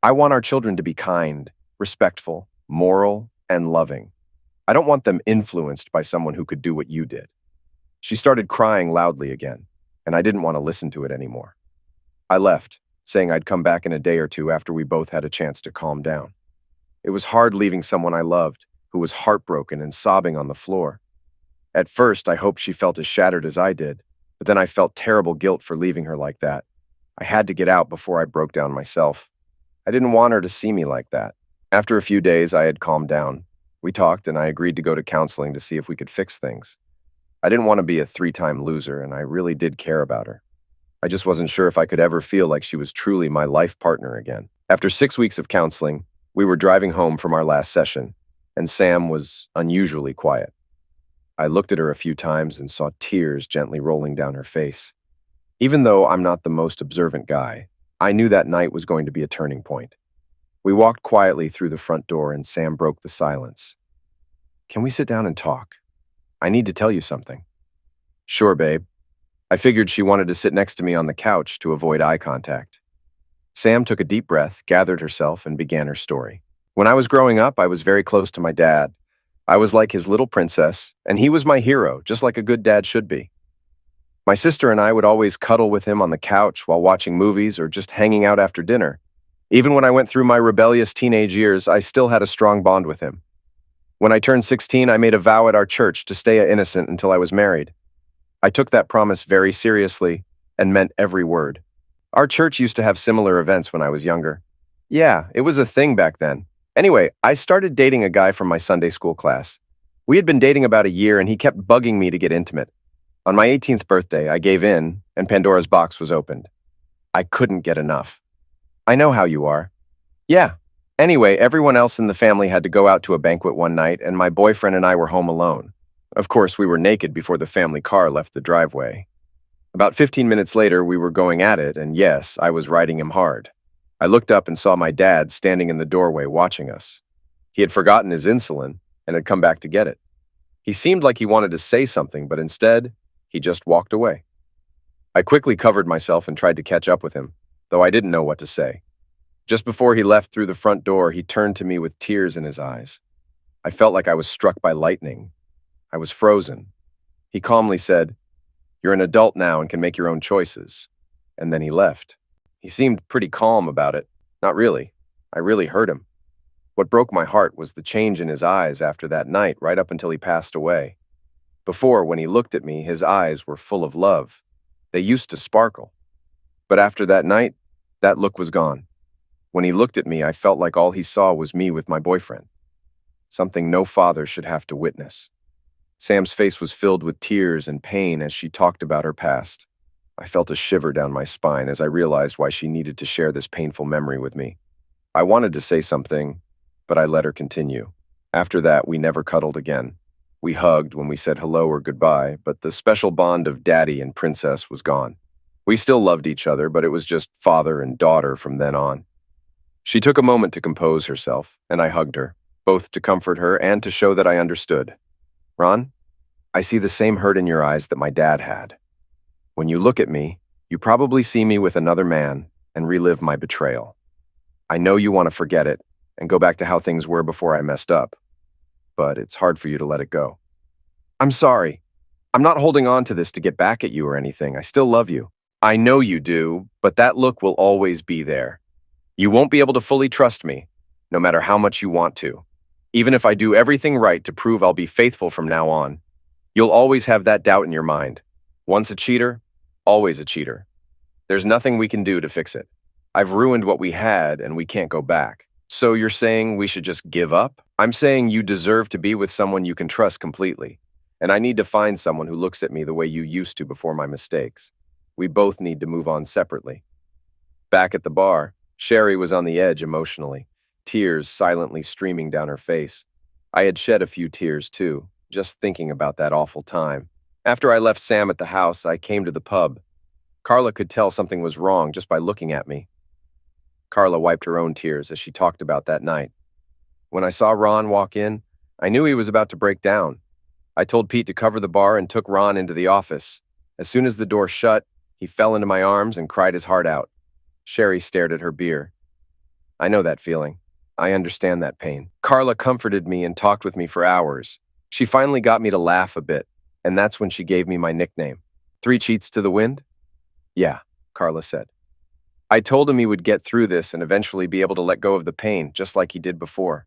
[SPEAKER 1] I want our children to be kind, respectful, moral, and loving. I don't want them influenced by someone who could do what you did. She started crying loudly again, and I didn't want to listen to it anymore. I left, saying I'd come back in a day or two after we both had a chance to calm down. It was hard leaving someone I loved, who was heartbroken and sobbing on the floor. At first, I hoped she felt as shattered as I did, but then I felt terrible guilt for leaving her like that. I had to get out before I broke down myself. I didn't want her to see me like that. After a few days, I had calmed down. We talked, and I agreed to go to counseling to see if we could fix things. I didn't want to be a 3-time loser, and I really did care about her. I just wasn't sure if I could ever feel like she was truly my life partner again. After 6 weeks of counseling, we were driving home from our last session, and Sam was unusually quiet. I looked at her a few times and saw tears gently rolling down her face. Even though I'm not the most observant guy, I knew that night was going to be a turning point. We walked quietly through the front door, and Sam broke the silence. Can we sit down and talk? I need to tell you something. Sure, babe. I figured she wanted to sit next to me on the couch to avoid eye contact. Sam took a deep breath, gathered herself, and began her story. When I was growing up, I was very close to my dad. I was like his little princess, and he was my hero, just like a good dad should be. My sister and I would always cuddle with him on the couch while watching movies or just hanging out after dinner. Even when I went through my rebellious teenage years, I still had a strong bond with him. When I turned 16, I made a vow at our church to stay innocent until I was married. I took that promise very seriously and meant every word. Our church used to have similar events when I was younger. Yeah, it was a thing back then. Anyway, I started dating a guy from my Sunday school class. We had been dating about a year, and he kept bugging me to get intimate. On my 18th birthday, I gave in, and Pandora's box was opened. I couldn't get enough. I know how you are. Yeah. Anyway, everyone else in the family had to go out to a banquet one night, and my boyfriend and I were home alone. Of course, we were naked before the family car left the driveway. About 15 minutes later, we were going at it, and yes, I was riding him hard. I looked up and saw my dad standing in the doorway watching us. He had forgotten his insulin and had come back to get it. He seemed like he wanted to say something, but instead, he just walked away. I quickly covered myself and tried to catch up with him, though I didn't know what to say. Just before he left through the front door, he turned to me with tears in his eyes. I felt like I was struck by lightning. I was frozen. He calmly said, "You're an adult now and can make your own choices." And then he left. He seemed pretty calm about it. Not really. I really hurt him. What broke my heart was the change in his eyes after that night, right up until he passed away. Before, when he looked at me, his eyes were full of love. They used to sparkle. But after that night, that look was gone. When he looked at me, I felt like all he saw was me with my boyfriend, something no father should have to witness. Sam's face was filled with tears and pain as she talked about her past. I felt a shiver down my spine as I realized why she needed to share this painful memory with me. I wanted to say something, but I let her continue. After that, we never cuddled again. We hugged when we said hello or goodbye, but the special bond of daddy and princess was gone. We still loved each other, but it was just father and daughter from then on. She took a moment to compose herself, and I hugged her, both to comfort her and to show that I understood. Ron, I see the same hurt in your eyes that my dad had. When you look at me, you probably see me with another man and relive my betrayal. I know you want to forget it and go back to how things were before I messed up, but it's hard for you to let it go. I'm sorry. I'm not holding on to this to get back at you or anything. I still love you. I know you do, but that look will always be there. You won't be able to fully trust me, no matter how much you want to. Even if I do everything right to prove I'll be faithful from now on, you'll always have that doubt in your mind. Once a cheater, always a cheater. There's nothing we can do to fix it. I've ruined what we had and we can't go back. So you're saying we should just give up? I'm saying you deserve to be with someone you can trust completely. And I need to find someone who looks at me the way you used to before my mistakes. We both need to move on separately. Back at the bar, Sherry was on the edge emotionally, tears silently streaming down her face. I had shed a few tears too, just thinking about that awful time. After I left Sam at the house, I came to the pub. Carla could tell something was wrong just by looking at me. Carla wiped her own tears as she talked about that night. When I saw Ron walk in, I knew he was about to break down. I told Pete to cover the bar and took Ron into the office. As soon as the door shut, he fell into my arms and cried his heart out. Sherry stared at her beer. I know that feeling. I understand that pain. Carla comforted me and talked with me for hours. She finally got me to laugh a bit, and that's when she gave me my nickname. 3 cheats to the wind? Yeah, Carla said. I told him he would get through this and eventually be able to let go of the pain, just like he did before.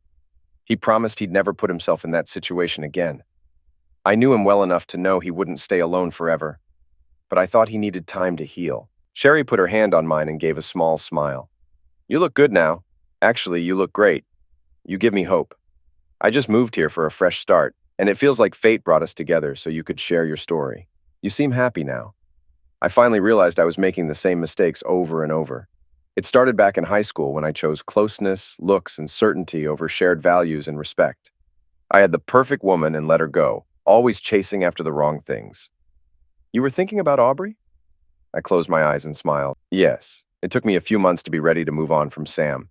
[SPEAKER 1] He promised he'd never put himself in that situation again. I knew him well enough to know he wouldn't stay alone forever, but I thought he needed time to heal. Sherry put her hand on mine and gave a small smile. You look good now. Actually, you look great. You give me hope. I just moved here for a fresh start, and it feels like fate brought us together so you could share your story. You seem happy now. I finally realized I was making the same mistakes over and over. It started back in high school when I chose closeness, looks, and certainty over shared values and respect. I had the perfect woman and let her go, always chasing after the wrong things. You were thinking about Aubrey? I closed my eyes and smiled. Yes, it took me a few months to be ready to move on from Sam,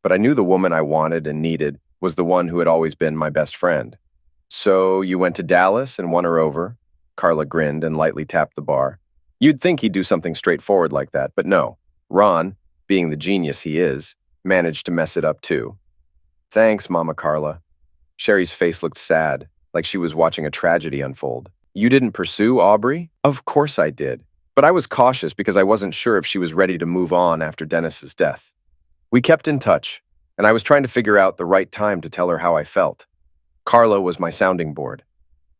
[SPEAKER 1] but I knew the woman I wanted and needed was the one who had always been my best friend. So you went to Dallas and won her over? Carla grinned and lightly tapped the bar. You'd think he'd do something straightforward like that, but no. Ron, being the genius he is, managed to mess it up too. Thanks, Mama Carla. Sherry's face looked sad, like she was watching a tragedy unfold. You didn't pursue Aubrey? Of course I did. But I was cautious because I wasn't sure if she was ready to move on after Dennis's death. We kept in touch, and I was trying to figure out the right time to tell her how I felt. Carla was my sounding board.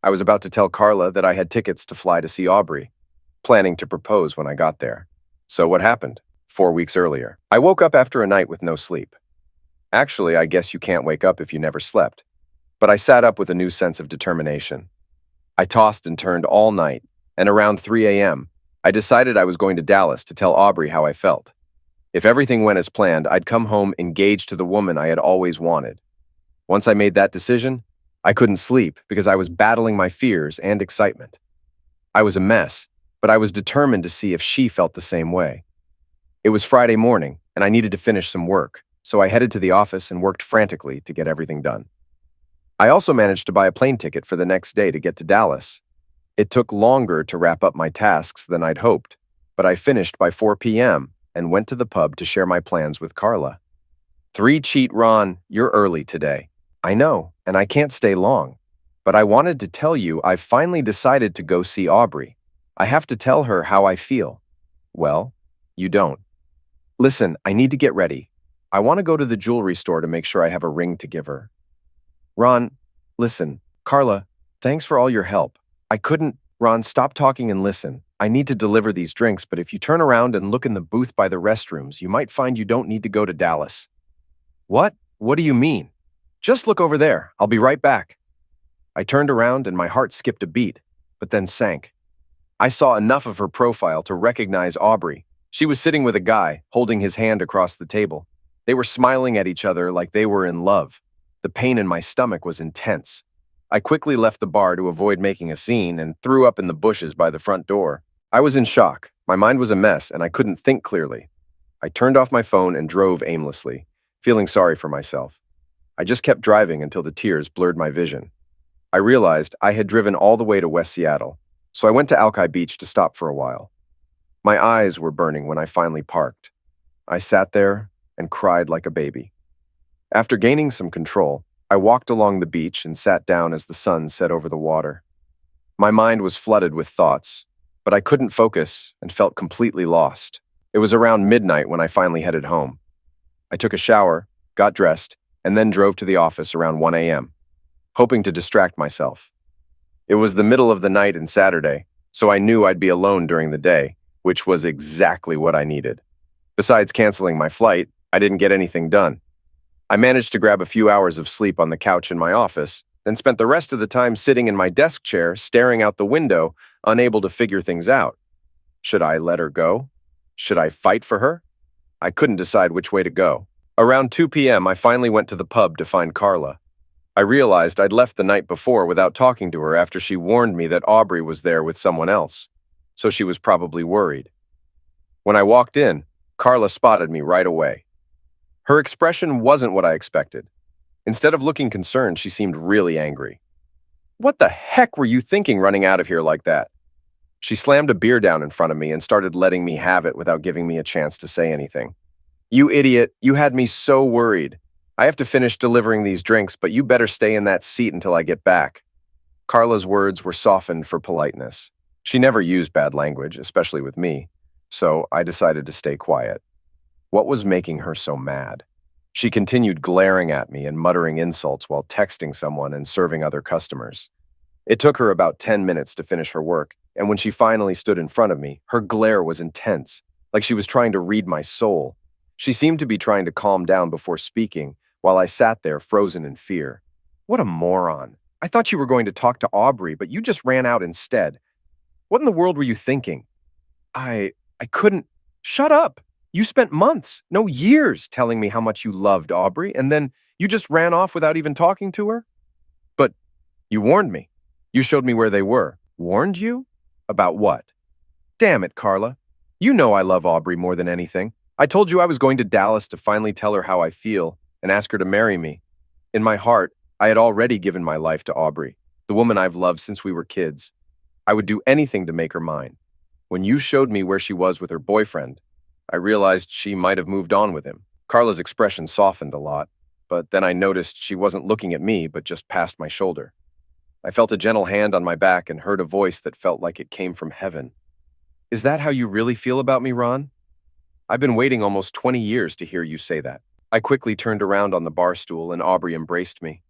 [SPEAKER 1] I was about to tell Carla that I had tickets to fly to see Aubrey, planning to propose when I got there. So what happened? 4 weeks earlier, I woke up after a night with no sleep. Actually, I guess you can't wake up if you never slept. But I sat up with a new sense of determination. I tossed and turned all night, and around 3 a.m., I decided I was going to Dallas to tell Aubrey how I felt. If everything went as planned, I'd come home engaged to the woman I had always wanted. Once I made that decision, I couldn't sleep because I was battling my fears and excitement. I was a mess, but I was determined to see if she felt the same way. It was Friday morning, and I needed to finish some work, so I headed to the office and worked frantically to get everything done. I also managed to buy a plane ticket for the next day to get to Dallas. It took longer to wrap up my tasks than I'd hoped, but I finished by 4 p.m. and went to the pub to share my plans with Carla. 3 cheat, Ron, you're early today. I know, and I can't stay long, but I wanted to tell you I've finally decided to go see Aubrey. I have to tell her how I feel. Well, you don't. Listen, I need to get ready. I want to go to the jewelry store to make sure I have a ring to give her. Ron, listen, Carla, thanks for all your help. I couldn't. Ron, stop talking and listen. I need to deliver these drinks, but if you turn around and look in the booth by the restrooms, you might find you don't need to go to Dallas. What? What do you mean? Just look over there. I'll be right back. I turned around and my heart skipped a beat, but then sank. I saw enough of her profile to recognize Aubrey. She was sitting with a guy, holding his hand across the table. They were smiling at each other like they were in love. The pain in my stomach was intense. I quickly left the bar to avoid making a scene and threw up in the bushes by the front door. I was in shock. My mind was a mess and I couldn't think clearly. I turned off my phone and drove aimlessly, feeling sorry for myself. I just kept driving until the tears blurred my vision. I realized I had driven all the way to West Seattle, so I went to Alki Beach to stop for a while. My eyes were burning when I finally parked. I sat there and cried like a baby. After gaining some control, I walked along the beach and sat down as the sun set over the water. My mind was flooded with thoughts, but I couldn't focus and felt completely lost. It was around midnight when I finally headed home. I took a shower, got dressed, and then drove to the office around 1 a.m., hoping to distract myself. It was the middle of the night and Saturday, so I knew I'd be alone during the day, which was exactly what I needed. Besides canceling my flight, I didn't get anything done. I managed to grab a few hours of sleep on the couch in my office, then spent the rest of the time sitting in my desk chair, staring out the window, unable to figure things out. Should I let her go? Should I fight for her? I couldn't decide which way to go. Around 2 p.m., I finally went to the pub to find Carla. I realized I'd left the night before without talking to her after she warned me that Aubrey was there with someone else, so she was probably worried. When I walked in, Carla spotted me right away. Her expression wasn't what I expected. Instead of looking concerned, she seemed really angry. "What the heck were you thinking running out of here like that?" She slammed a beer down in front of me and started letting me have it without giving me a chance to say anything. "You idiot, you had me so worried. I have to finish delivering these drinks, but you better stay in that seat until I get back." Carla's words were softened for politeness. She never used bad language, especially with me, so I decided to stay quiet. What was making her so mad? She continued glaring at me and muttering insults while texting someone and serving other customers. It took her about 10 minutes to finish her work, and when she finally stood in front of me, her glare was intense, like she was trying to read my soul. She seemed to be trying to calm down before speaking, while I sat there frozen in fear. What a moron. I thought you were going to talk to Aubrey, but you just ran out instead. What in the world were you thinking? I couldn't. Shut up. You spent months, no years, telling me how much you loved Aubrey, and then you just ran off without even talking to her? But you warned me. You showed me where they were. Warned you? About what? Damn it, Carla. You know I love Aubrey more than anything. I told you I was going to Dallas to finally tell her how I feel and ask her to marry me. In my heart, I had already given my life to Aubrey, the woman I've loved since we were kids. I would do anything to make her mine. When you showed me where she was with her boyfriend, I realized she might have moved on with him. Carla's expression softened a lot, but then I noticed she wasn't looking at me but just past my shoulder. I felt a gentle hand on my back and heard a voice that felt like it came from heaven. Is that how you really feel about me, Ron? I've been waiting almost 20 years to hear you say that. I quickly turned around on the bar stool and Aubrey embraced me.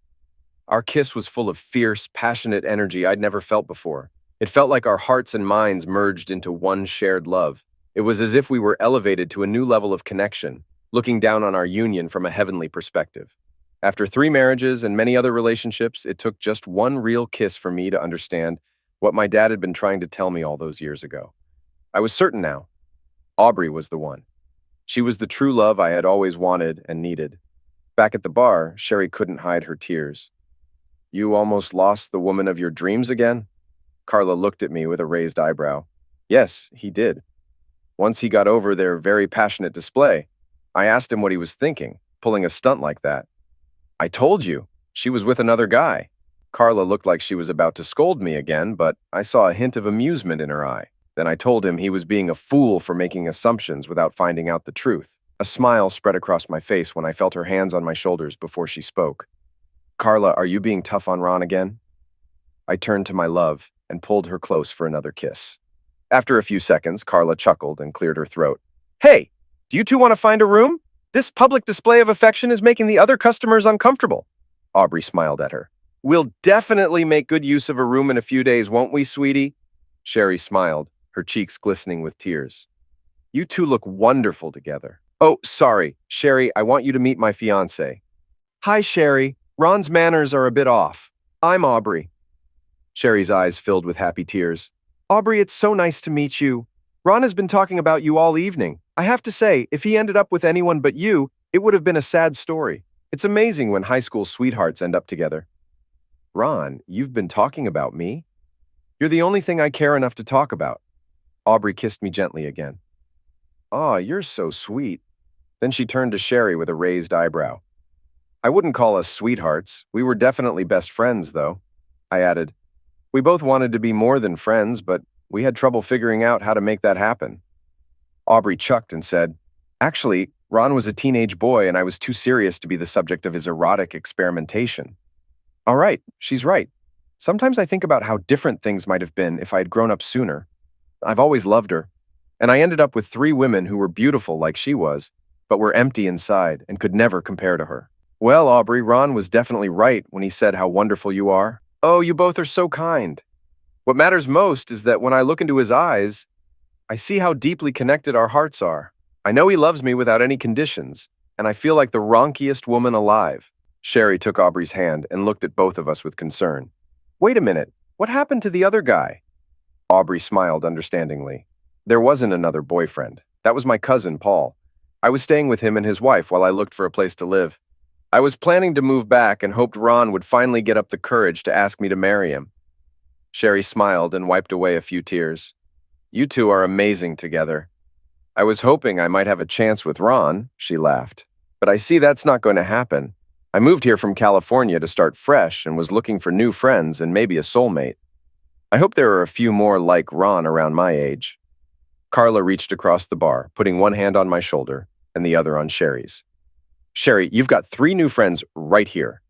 [SPEAKER 1] Our kiss was full of fierce, passionate energy I'd never felt before. It felt like our hearts and minds merged into one shared love. It was as if we were elevated to a new level of connection, looking down on our union from a heavenly perspective. After 3 marriages and many other relationships, it took just one real kiss for me to understand what my dad had been trying to tell me all those years ago. I was certain now. Aubrey was the one. She was the true love I had always wanted and needed. Back at the bar, Sherry couldn't hide her tears. You almost lost the woman of your dreams again? Carla looked at me with a raised eyebrow. Yes, he did. Once he got over their very passionate display, I asked him what he was thinking, pulling a stunt like that. I told you, she was with another guy. Carla looked like she was about to scold me again, but I saw a hint of amusement in her eye. Then I told him he was being a fool for making assumptions without finding out the truth. A smile spread across my face when I felt her hands on my shoulders before she spoke. Carla, are you being tough on Ron again? I turned to my love and pulled her close for another kiss. After a few seconds, Carla chuckled and cleared her throat. Hey, do you two want to find a room? This public display of affection is making the other customers uncomfortable. Aubrey smiled at her. We'll definitely make good use of a room in a few days, won't we, sweetie? Sherry smiled, her cheeks glistening with tears. You two look wonderful together. Oh, sorry, Sherry, I want you to meet my fiancé. Hi, Sherry. Ron's manners are a bit off. I'm Aubrey. Sherry's eyes filled with happy tears. Aubrey, it's so nice to meet you. Ron has been talking about you all evening. I have to say, if he ended up with anyone but you, it would have been a sad story. It's amazing when high school sweethearts end up together. Ron, you've been talking about me? You're the only thing I care enough to talk about. Aubrey kissed me gently again. Aw, you're so sweet. Then she turned to Sherry with a raised eyebrow. I wouldn't call us sweethearts. We were definitely best friends, though. I added. We both wanted to be more than friends, but we had trouble figuring out how to make that happen. Aubrey chucked and said, Actually, Ron was a teenage boy and I was too serious to be the subject of his erotic experimentation. All right, she's right. Sometimes I think about how different things might have been if I had grown up sooner. I've always loved her, and I ended up with 3 women who were beautiful like she was, but were empty inside and could never compare to her. Well, Aubrey, Ron was definitely right when he said how wonderful you are. Oh, you both are so kind. What matters most is that when I look into his eyes, I see how deeply connected our hearts are. I know he loves me without any conditions, and I feel like the ronkiest woman alive. Sherry took Aubrey's hand and looked at both of us with concern. Wait a minute, what happened to the other guy? Aubrey smiled understandingly. There wasn't another boyfriend. That was my cousin, Paul. I was staying with him and his wife while I looked for a place to live. I was planning to move back and hoped Ron would finally get up the courage to ask me to marry him. Sherry smiled and wiped away a few tears. You two are amazing together. I was hoping I might have a chance with Ron, she laughed. But I see that's not going to happen. I moved here from California to start fresh and was looking for new friends and maybe a soulmate. I hope there are a few more like Ron around my age. Carla reached across the bar, putting one hand on my shoulder and the other on Sherry's. Sherry, you've got 3 new friends right here.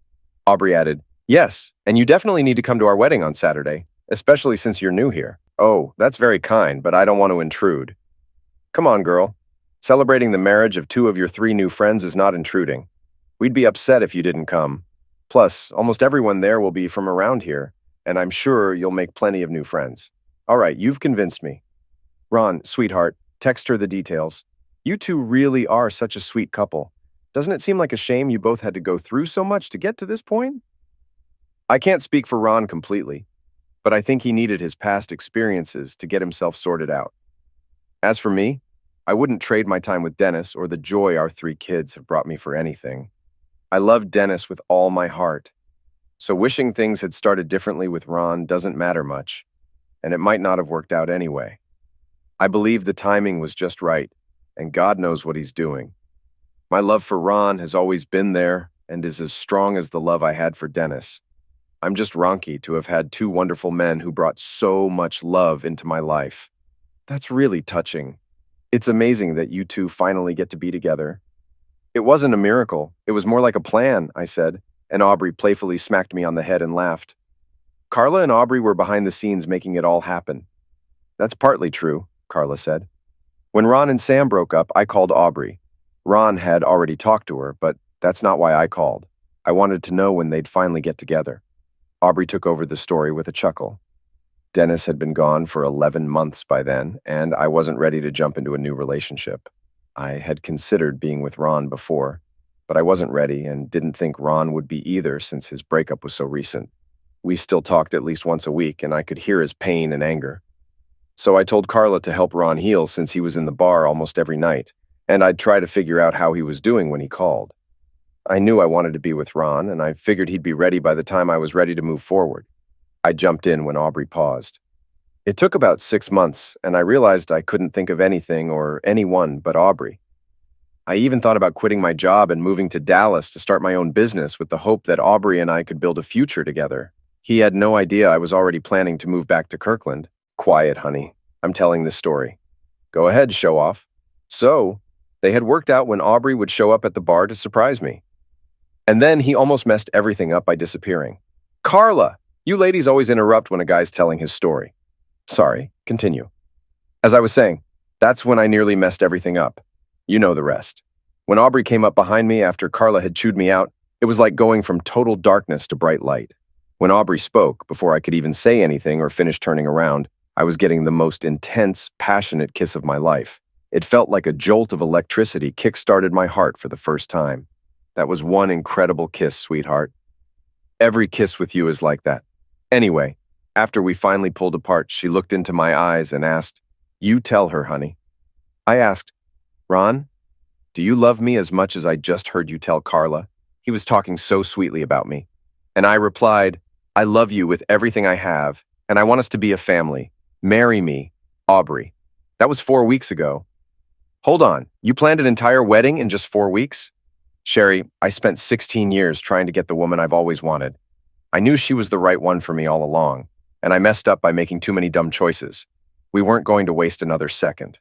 [SPEAKER 1] Aubrey added, Yes, and you definitely need to come to our wedding on Saturday, especially since you're new here. Oh, that's very kind, but I don't want to intrude. Come on, girl. Celebrating the marriage of 2 of your 3 new friends is not intruding. We'd be upset if you didn't come. Plus, almost everyone there will be from around here, and I'm sure you'll make plenty of new friends. All right, you've convinced me. Ron, sweetheart, text her the details. You two really are such a sweet couple. Doesn't it seem like a shame you both had to go through so much to get to this point? I can't speak for Ron completely, but I think he needed his past experiences to get himself sorted out. As for me, I wouldn't trade my time with Dennis or the joy our 3 kids have brought me for anything. I love Dennis with all my heart, so wishing things had started differently with Ron doesn't matter much, and it might not have worked out anyway. I believe the timing was just right, and God knows what he's doing. My love for Ron has always been there and is as strong as the love I had for Dennis. I'm just ronky to have had 2 wonderful men who brought so much love into my life. That's really touching. It's amazing that you 2 finally get to be together. It wasn't a miracle. It was more like a plan, I said, and Aubrey playfully smacked me on the head and laughed. Carla and Aubrey were behind the scenes making it all happen. That's partly true, Carla said. When Ron and Sam broke up, I called Aubrey. Ron had already talked to her, but that's not why I called. I wanted to know when they'd finally get together. Aubrey took over the story with a chuckle. Dennis had been gone for 11 months by then, and I wasn't ready to jump into a new relationship. I had considered being with Ron before, but I wasn't ready and didn't think Ron would be either since his breakup was so recent. We still talked at least once a week, and I could hear his pain and anger. So I told Carla to help Ron heal since he was in the bar almost every night, and I'd try to figure out how he was doing when he called. I knew I wanted to be with Ron, and I figured he'd be ready by the time I was ready to move forward. I jumped in when Aubrey paused. It took about 6 months, and I realized I couldn't think of anything or anyone but Aubrey. I even thought about quitting my job and moving to Dallas to start my own business with the hope that Aubrey and I could build a future together. He had no idea I was already planning to move back to Kirkland. Quiet, honey. I'm telling this story. Go ahead, show off. So, they had worked out when Aubrey would show up at the bar to surprise me. And then he almost messed everything up by disappearing. Carla! You ladies always interrupt when a guy's telling his story. Sorry, continue. As I was saying, that's when I nearly messed everything up. You know the rest. When Aubrey came up behind me after Carla had chewed me out, it was like going from total darkness to bright light. When Aubrey spoke, before I could even say anything or finish turning around, I was getting the most intense, passionate kiss of my life. It felt like a jolt of electricity kick-started my heart for the first time. That was one incredible kiss, sweetheart. Every kiss with you is like that. Anyway, after we finally pulled apart, she looked into my eyes and asked, "You tell her, honey." I asked, "Ron, do you love me as much as I just heard you tell Carla?" He was talking so sweetly about me. And I replied, "I love you with everything I have, and I want us to be a family. Marry me, Aubrey." That was 4 weeks ago. Hold on, you planned an entire wedding in just 4 weeks? Sherry, I spent 16 years trying to get the woman I've always wanted. I knew she was the right one for me all along, and I messed up by making too many dumb choices. We weren't going to waste another second.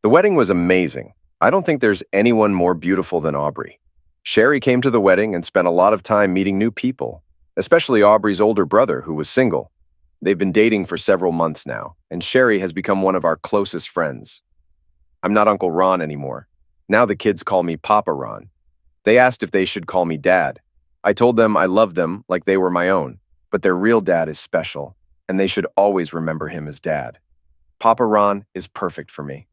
[SPEAKER 1] The wedding was amazing. I don't think there's anyone more beautiful than Aubrey. Sherry came to the wedding and spent a lot of time meeting new people, especially Aubrey's older brother, who was single. They've been dating for several months now, and Sherry has become one of our closest friends. I'm not Uncle Ron anymore. Now the kids call me Papa Ron. They asked if they should call me Dad. I told them I love them like they were my own, but their real dad is special, and they should always remember him as Dad. Papa Ron is perfect for me.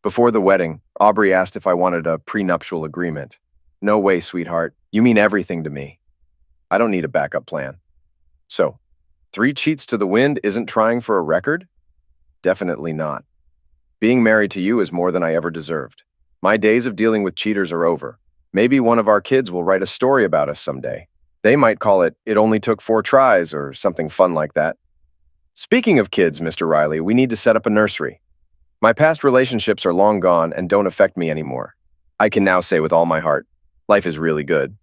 [SPEAKER 1] Before the wedding, Aubrey asked if I wanted a prenuptial agreement. No way, sweetheart. You mean everything to me. I don't need a backup plan. So, 3 cheats to the wind isn't trying for a record? Definitely not. Being married to you is more than I ever deserved. My days of dealing with cheaters are over. Maybe one of our kids will write a story about us someday. They might call it "It Only Took 4 Tries" or something fun like that. Speaking of kids, Mr. Riley, we need to set up a nursery. My past relationships are long gone and don't affect me anymore. I can now say with all my heart, life is really good.